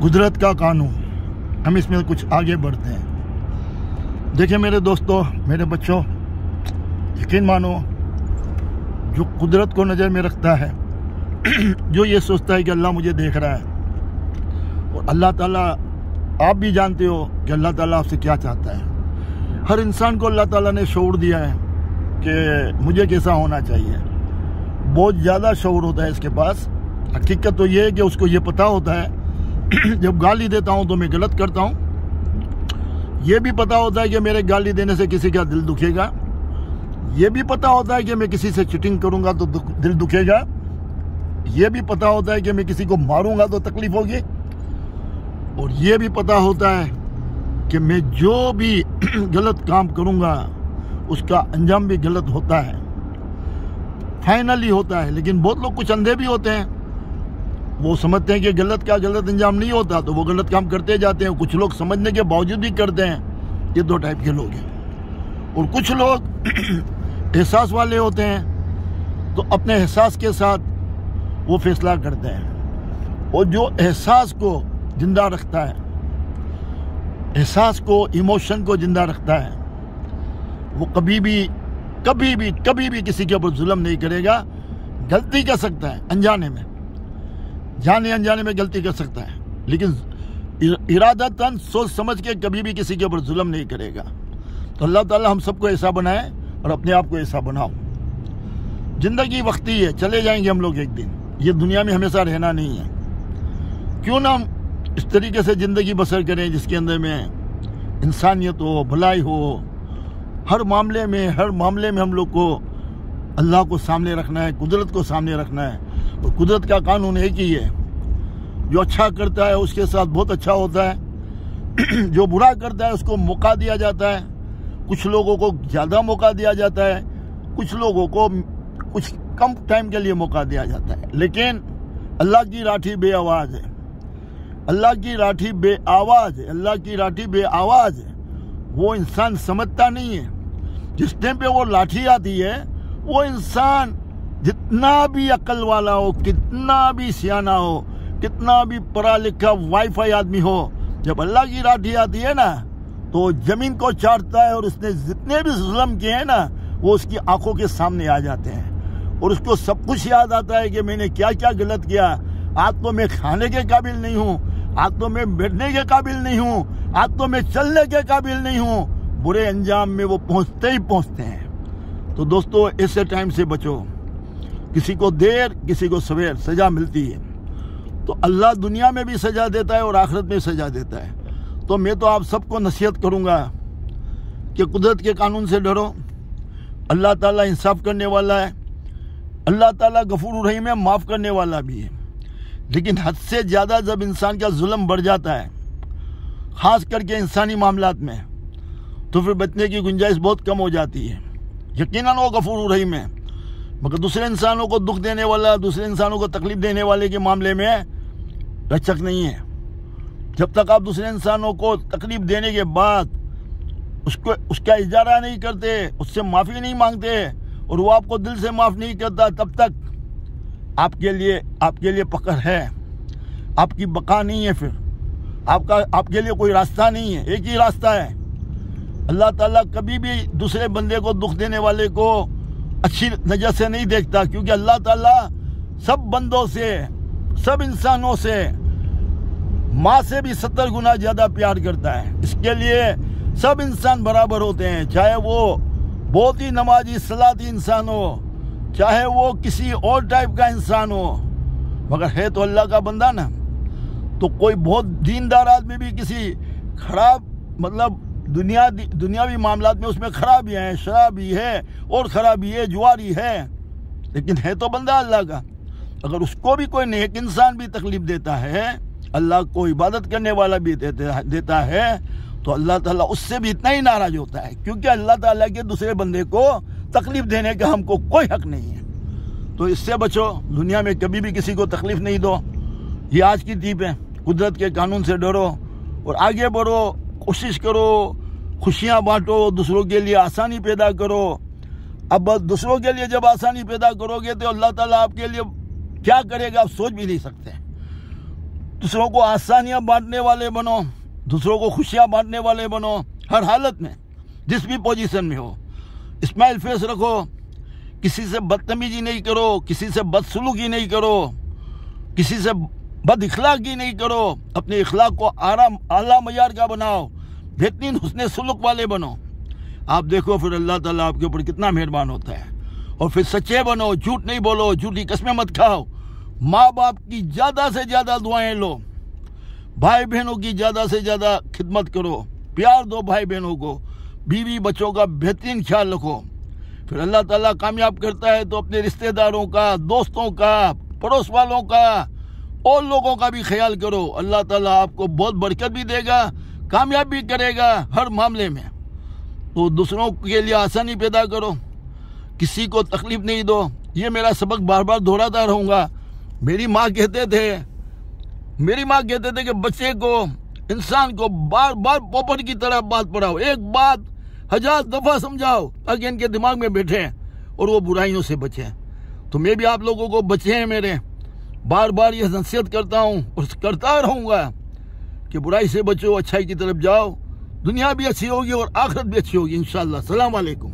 कुदरत का कानून, हम इसमें कुछ आगे बढ़ते हैं। देखिए मेरे दोस्तों, मेरे बच्चों, यकीन मानो, जो कुदरत को नज़र में रखता है, जो ये सोचता है कि अल्लाह मुझे देख रहा है, और अल्लाह ताला, आप भी जानते हो कि अल्लाह ताला आपसे क्या चाहता है। हर इंसान को अल्लाह ताला ने शऊर दिया है कि मुझे कैसा होना चाहिए। बहुत ज़्यादा शऊर होता है इसके पास। हकीकत तो ये है कि उसको ये पता होता है जब गाली देता हूँ तो मैं गलत करता हूँ। ये भी पता होता है कि मेरे गाली देने से किसी का दिल दुखेगा। ये भी पता होता है कि मैं किसी से चीटिंग करूँगा तो दिल दुखेगा। ये भी पता होता है कि मैं किसी को मारूंगा तो तकलीफ होगी। और ये भी पता होता है कि मैं जो भी गलत काम करूँगा उसका अंजाम भी गलत होता है, फाइनली होता है। लेकिन बहुत लोग कुछ अंधे भी होते हैं, वो समझते हैं कि गलत का गलत अंजाम नहीं होता तो वो गलत काम करते जाते हैं। कुछ लोग समझने के बावजूद भी करते हैं। ये दो टाइप के लोग हैं। और कुछ लोग एहसास वाले होते हैं, तो अपने एहसास के साथ वो फैसला करते हैं। और जो एहसास को जिंदा रखता है, एहसास को, इमोशन को जिंदा रखता है, वो कभी भी किसी के ऊपर जुल्म नहीं करेगा। गलती कर सकता है अनजाने में, जाने अनजाने में गलती कर सकता है, लेकिन इरादतन सोच समझ के कभी भी किसी के ऊपर जुल्म नहीं करेगा। तो अल्लाह ताला हम सबको ऐसा बनाए और अपने आप को ऐसा बनाओ। जिंदगी वक्ती है, चले जाएंगे हम लोग एक दिन। ये दुनिया में हमेशा रहना नहीं है। क्यों ना हम इस तरीके से ज़िंदगी बसर करें जिसके अंदर में इंसानियत हो, भलाई हो। हर मामले में हम लोग को अल्लाह को सामने रखना है, कुदरत को सामने रखना है। और कुदरत का कानून एक ही है, जो अच्छा करता है उसके साथ बहुत अच्छा होता है, जो बुरा करता है उसको मौका दिया जाता है। कुछ लोगों को ज़्यादा मौका दिया जाता है, कुछ लोगों को कुछ कम टाइम के लिए मौका दिया जाता है। लेकिन अल्लाह की लाठी बेआवाज़ है, अल्लाह की लाठी बेआवाज़ है, अल्लाह की लाठी बेआवाज़ है। वो इंसान समझता नहीं है। जिस टाइम पे वो लाठी आती है, वो इंसान जितना भी अक्ल वाला हो, कितना भी सियाना हो, कितना भी पढ़ा लिखा वाईफाई आदमी हो, जब अल्लाह की लाठी आती है ना, तो जमीन को चाटता है। और उसने जितने भी जुल्म किए हैं ना, वो उसकी आंखों के सामने आ जाते हैं। और उसको सब कुछ याद आता है कि मैंने क्या क्या गलत किया। आज तो मैं खाने के काबिल नहीं हूँ, आज तो मैं बैठने के काबिल नहीं हूँ, आज तो मैं चलने के काबिल नहीं हूँ। बुरे अंजाम में वो पहुँचते ही पहुँचते हैं। तो दोस्तों, ऐसे टाइम से बचो। किसी को देर, किसी को सवेर सजा मिलती है। तो अल्लाह दुनिया में भी सजा देता है और आखिरत में सजा देता है। तो मैं तो आप सबको नसीहत करूँगा कि कुदरत के कानून से डरो। अल्लाह ताला इंसाफ करने वाला है, अल्लाह ताला गफूर रहीम है, माफ़ करने वाला भी है। लेकिन हद से ज़्यादा जब इंसान का जुल्म बढ़ जाता है, ख़ास करके इंसानी मामलात में, तो फिर बचने की गुंजाइश बहुत कम हो जाती है। यकीनन वो गफूर रहीम है, मगर दूसरे इंसानों को दुख देने वाला, दूसरे इंसानों को तकलीफ देने वाले के मामले में रचक नहीं है। जब तक आप दूसरे इंसानों को तकलीफ देने के बाद उसका इजारा नहीं करते, उससे माफ़ी नहीं मांगते, और वो आपको दिल से माफ़ नहीं करता, तब तक आपके लिए पकड़ है, आपकी बका नहीं है। फिर आपके लिए कोई रास्ता नहीं है। एक ही रास्ता है। अल्लाह ताला कभी भी दूसरे बंदे को दुख देने वाले को अच्छी नज़र से नहीं देखता, क्योंकि अल्लाह ताला सब बंदों से, सब इंसानों से माँ से भी 70 गुना ज़्यादा प्यार करता है। इसके लिए सब इंसान बराबर होते हैं, चाहे वो बहुत ही नमाजी सलाती इंसान हो, चाहे वो किसी और टाइप का इंसान हो, मगर है तो अल्लाह का बंदा ना। तो कोई बहुत दीनदार आदमी भी किसी खराब, मतलब दुनियावी मामलात में उसमें खराबियाँ हैं, शराबी है और खराबी है, जुआरी है, लेकिन है तो बंदा अल्लाह का। अगर उसको भी कोई नेक इंसान भी तकलीफ देता है, अल्लाह को इबादत करने वाला भी देता है, तो अल्लाह ताला उससे भी इतना ही नाराज होता है, क्योंकि अल्लाह ताला के दूसरे बंदे को तकलीफ देने का हमको कोई हक नहीं है। तो इससे बचो, दुनिया में कभी भी किसी को तकलीफ नहीं दो। ये आज की टीप है। कुदरत के कानून से डरो और आगे बढ़ो, कोशिश करो, खुशियाँ बांटो, दूसरों के लिए आसानी पैदा करो। अब दूसरों के लिए जब आसानी पैदा करोगे तो अल्लाह ताला आपके लिए क्या करेगा आप सोच भी नहीं सकते। दूसरों को आसानियां बांटने वाले बनो, दूसरों को खुशियां बांटने वाले बनो, हर हालत में, जिस भी पोजीशन में हो। स्माइल फेस रखो, किसी से बदतमीजी नहीं करो, किसी से बदसलूकी नहीं करो, किसी से बद इखलाकी नहीं करो। अपने इखलाक को आला मयार का बनाओ, बेहतरीन हुस्ने सुलूक वाले बनो। आप देखो फिर अल्लाह ताला आपके ऊपर कितना मेहरबान होता है। और फिर सच्चे बनो, झूठ नहीं बोलो, झूठी कस्में मत खाओ। माँ बाप की ज़्यादा से ज़्यादा दुआएं लो, भाई बहनों की ज़्यादा से ज़्यादा खिदमत करो, प्यार दो भाई बहनों को, बीवी बच्चों का बेहतरीन ख्याल रखो। फिर अल्लाह ताला कामयाब करता है तो अपने रिश्तेदारों का, दोस्तों का, पड़ोस वालों का और लोगों का भी ख्याल करो। अल्लाह ताला आपको बहुत बरकत भी देगा, कामयाब भी करेगा हर मामले में। तो दूसरों के लिए आसानी पैदा करो, किसी को तकलीफ नहीं दो। ये मेरा सबक बार बार दोहराता रहूँगा। मेरी माँ कहते थे कि बच्चे को, इंसान को बार बार पोपट की तरह बात पढ़ाओ, एक बात 1000 दफा समझाओ ताकि इनके दिमाग में बैठे और वो बुराइयों से बचे। तो मैं भी आप लोगों को, बच्चे हैं मेरे, बार बार यह नसीहत करता हूँ और करता रहूँगा कि बुराई से बचो, अच्छाई की तरफ जाओ। दुनिया भी अच्छी होगी और आखिरत भी अच्छी होगी इंशाअल्लाह। अस्सलाम वालेकुम।